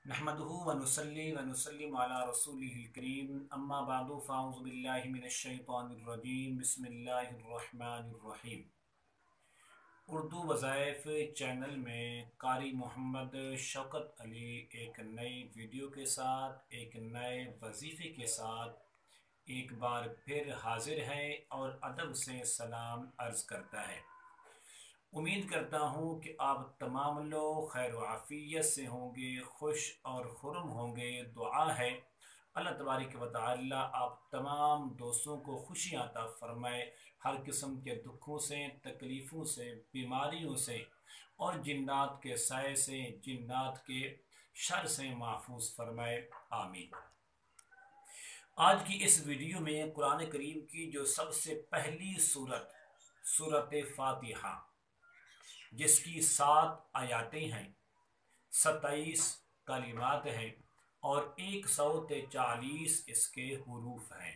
नहमदुहु व नुसल्ली व नुसल्लिम अला रसूलिहिल करीम अम्मा बादु फ़अऊज़ु बिल्लाहि मिनश शैतानिर रजीम बिस्मिल्लाहिर रहमानिर रहीम। उर्दू वज़ाइफ चैनल में कारी मोहम्मद शौकत अली एक नई वीडियो के साथ एक नए वजीफ़े के साथ एक बार फिर हाजिर है और अदब से सलाम अर्ज़ करता है। उम्मीद करता हूँ कि आप तमाम लोग खैर व आफ़ियत से होंगे, खुश और खुर्म होंगे। दुआ है अल्लाह तबारक व तआला आप तमाम दोस्तों को खुशियाँ अता फ़रमाए, हर किस्म के दुखों से, तकलीफ़ों से, बीमारियों से और जिन्नात के साए से, जिन्नात के शर से महफूज फ़रमाए, आमीन। आज की इस वीडियो में कुरान करीम की जो सबसे पहली सूरत सूरत फ़ातिहा जिसकी 7 आयातें हैं, 27 कलिमात हैं और 143 इसके हुरूफ हैं।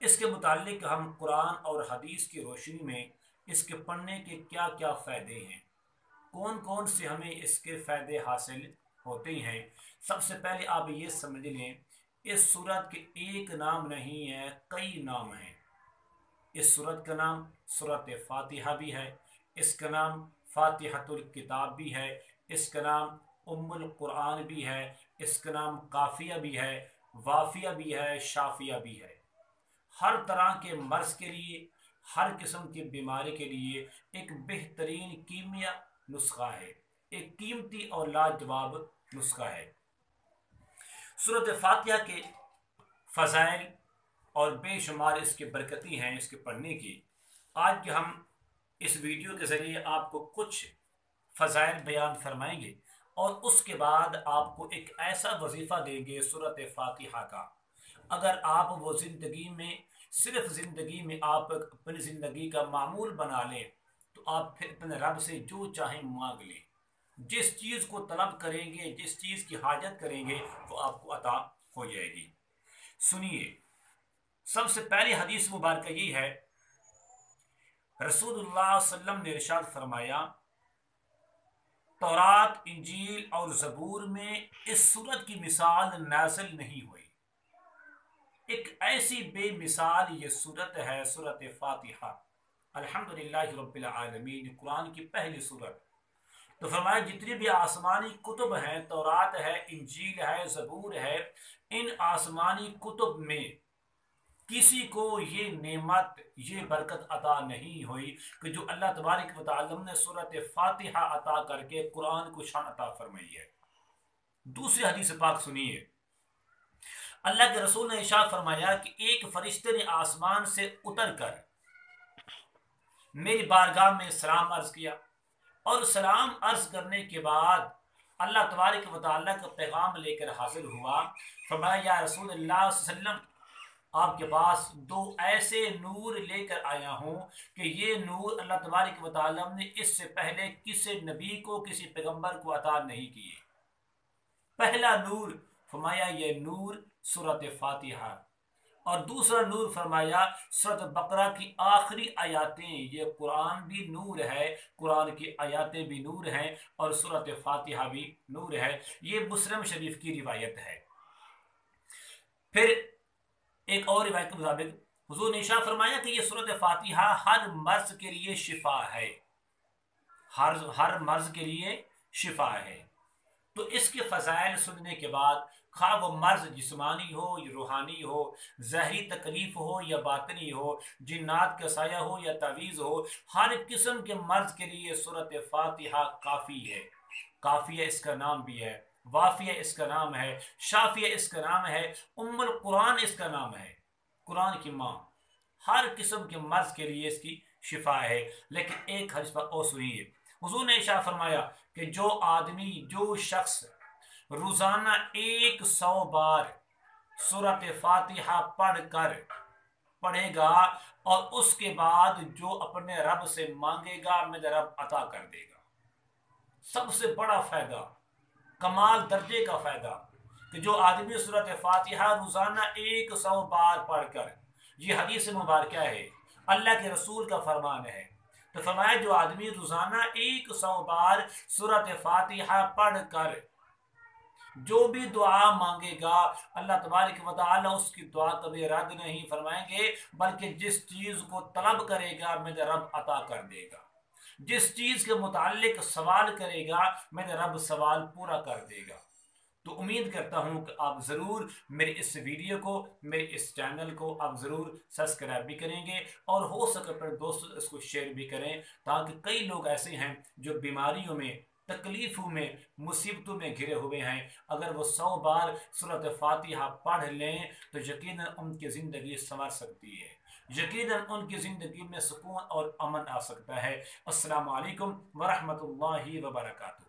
इसके मुतालिक हम कुरान और हदीस की रोशनी में इसके पढ़ने के क्या क्या फ़ायदे हैं, कौन कौन से हमें इसके फ़ायदे हासिल होते हैं। सबसे पहले आप ये समझ लें, इस सूरत के एक नाम नहीं है, कई नाम हैं। इस सूरत का नाम सूरत फ़ातिहा भी है, इसका नाम फ़ातिहतुल किताब भी है, इसका नाम उम्मुल कुरान भी है, इसका नाम काफ़िया भी है, वाफ़िया भी है, शाफ़िया भी है। हर तरह के मर्ज़ के लिए, हर किस्म की बीमारी के लिए एक बेहतरीन कीमिया नुस्खा है, एक कीमती और लाजवाब नुस्खा है। सूरत फ़ातिहा के फ़ज़ाइल और बेशुमार इसकी बरकती हैं इसके पढ़ने की। आज के हम इस वीडियो के ज़रिए आपको कुछ फ़ज़ाइल बयान फरमाएंगे और उसके बाद आपको एक ऐसा वजीफ़ा देंगे सूरत फ़ातिहा का। अगर आप वो ज़िंदगी में, सिर्फ ज़िंदगी में आप अपनी ज़िंदगी का मामूल बना लें तो आप फिर अपने रब से जो चाहें मांग लें, जिस चीज़ को तलब करेंगे, जिस चीज़ की हाजत करेंगे वो आपको अता हो जाएगी। सुनिए, सबसे पहली हदीस मुबारक ये है, रसूलुल्लाह सल्लल्लाहु अलैहि वसल्लम ने इरशाद फरमाया, तौरात, इंजील और ज़बूर में इस सूरत की मिसाल नाज़िल नहीं हुई। एक ऐसी बेमिसाल ये सूरत है, सूरत फ़ातिहा। अल्हम्दुलिल्लाहि रब्बिल आलमीन, कुरान की पहली सूरत। तो फरमाया जितनी भी आसमानी कुतुब हैं, तौरात है, इंजील है, ज़बूर है, इन आसमानी कुतुब में किसी को ये नेमत, ये बरकत अता नहीं हुई कि जो अल्लाह तबारक व तआला ने सूरत फ़ातिहा अता करके कुरान को शान अता फरमाई है। दूसरी हदीस पाक सुनिए, अल्लाह के रसूल ने इरशाद फरमाया कि एक फरिश्ते ने आसमान से उतर कर मेरी बारगाह में सलाम अर्ज किया और सलाम अर्ज करने के बाद अल्लाह तबारक व तआला का पैगाम लेकर हाजिर हुआ। फरमाया, या रसूल अल्लाह सल्लम, आपके पास 2 ऐसे नूर लेकर आया हूँ कि ये नूर अल्लाह तबारक व तआला ने इससे पहले किसी नबी को, किसी पैगंबर को अता नहीं किए। पहला नूर फरमाया ये नूर सूरत फ़ातिहा, और दूसरा नूर फरमाया सूरत बकरा की आखिरी आयातें। ये कुरान भी नूर है, कुरान की आयातें भी नूर हैं और सूरत फ़ातिहा भी नूर है। ये मुस्लिम शरीफ की रिवायत है। फिर एक और रिवायत के मुताबिक हुजूर ने इरशाद फरमाया कि ये सूरत फ़ातिहा हर मर्ज के लिए शिफा है, हर मर्ज के लिए शिफा है। तो इसके फ़ज़ाइल सुनने के बाद, खा वो मर्ज जिस्मानी हो या रूहानी हो, ज़हरी तकलीफ हो या बातनी हो, जिन्नात का साया हो या तावीज़ हो, हर किस्म के मर्ज के लिए सूरत फ़ातिहा काफ़ी है। काफ़िया इसका नाम भी है, वाफ़िया इसका नाम है, शाफ़िया इसका नाम है, उम्मुल कुरान इसका नाम है, कुरान की माँ। हर किस्म के मर्ज के लिए इसकी शिफा है। लेकिन एक हदीस पर और सुनिए, हुजूर ने इरशाद फरमाया कि जो आदमी, जो शख्स रोजाना 100 बार सूरत फ़ातिहा पढ़ेगा और उसके बाद जो अपने रब से मांगेगा, मेरा रब अता कर देगा। सबसे बड़ा फायदा, कमाल दर्जे का फायदा कि जो आदमी सूरत फ़ातिहा रोजाना 100 बार पढ़कर, ये हदीस मुबारक है, अल्लाह के रसूल का फरमान है। तो फरमाया जो आदमी रोजाना 100 बार सूरत फ़ातिहा पढ़ कर जो भी दुआ मांगेगा अल्लाह तबारक व तआला उसकी दुआ कभी रद्द नहीं फरमाएंगे, बल्कि जिस चीज़ को तलब करेगा मेरे रब अता कर देगा। जिस चीज़ के मुताल्लिक सवाल करेगा मेरे रब सवाल पूरा कर देगा। तो उम्मीद करता हूँ कि आप ज़रूर मेरे इस वीडियो को, मेरे इस चैनल को आप ज़रूर सब्सक्राइब भी करेंगे, और हो सके अपने दोस्तों इसको शेयर भी करें, ताकि कई लोग ऐसे हैं जो बीमारियों में, तकलीफ़ों में, मुसीबतों में घिरे हुए हैं। अगर वो 100 बार सूरत फातिहा पढ़ लें तो यकीनन उनकी ज़िंदगी संवर सकती है, यकीनन उनकी ज़िंदगी में सुकून और अमन आ सकता है। अस्सलामु अलैकुम वरहमतुल्लाहि वबरकातुहू।